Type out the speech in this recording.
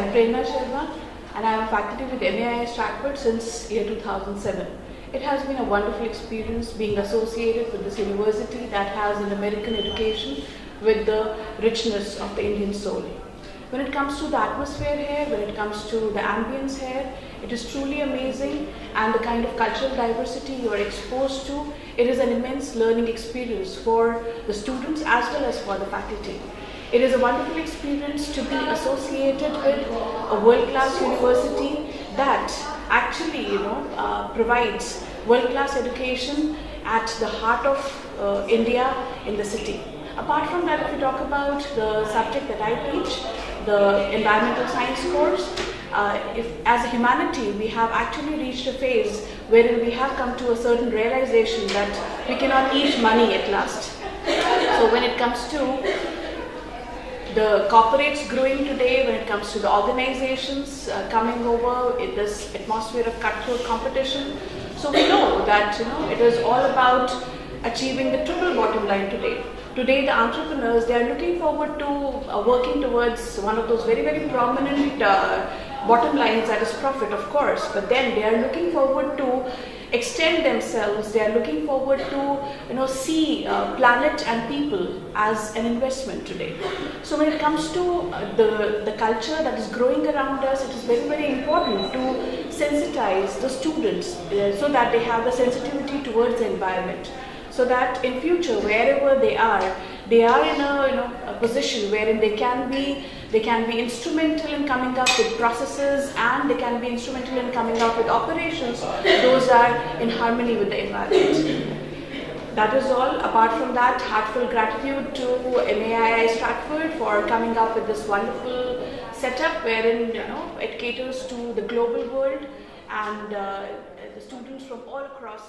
am Prerna Sharma and I am faculty with MAIS Stratford since year 2007. It has been a wonderful experience being associated with this university that has an American education with the richness of the Indian soul. When it comes to the atmosphere here, when it comes to the ambience here, it is truly amazing, and the kind of cultural diversity you are exposed to, it is an immense learning experience for the students as well as for the faculty. It is a wonderful experience to be associated with a world-class university that actually, provides world-class education at the heart of India in the city. Apart from that, if we talk about the subject that I teach, the environmental science course, if as a humanity we have actually reached a phase wherein we have come to a certain realization that we cannot eat money at last. So when it comes to the corporates growing today, when it comes to the organizations coming over in this atmosphere of cutthroat competition, so we know that it is all about achieving the triple bottom line today. Today, the entrepreneurs, they are looking forward to working towards one of those very, very prominent bottom lines, that is profit, of course. But then they are looking forward to extend themselves. They are looking forward to see planet and people as an investment today. So when it comes to the culture that is growing around us, it is very, very important to sensitize the students so that they have the sensitivity towards the environment. So that in future, wherever they are in a position wherein they can be instrumental in coming up with processes, and they can be instrumental in coming up with operations. Those are in harmony with the environment. That is all. Apart from that, heartfelt gratitude to MAIS Stratford for coming up with this wonderful setup wherein it caters to the global world and the students from all across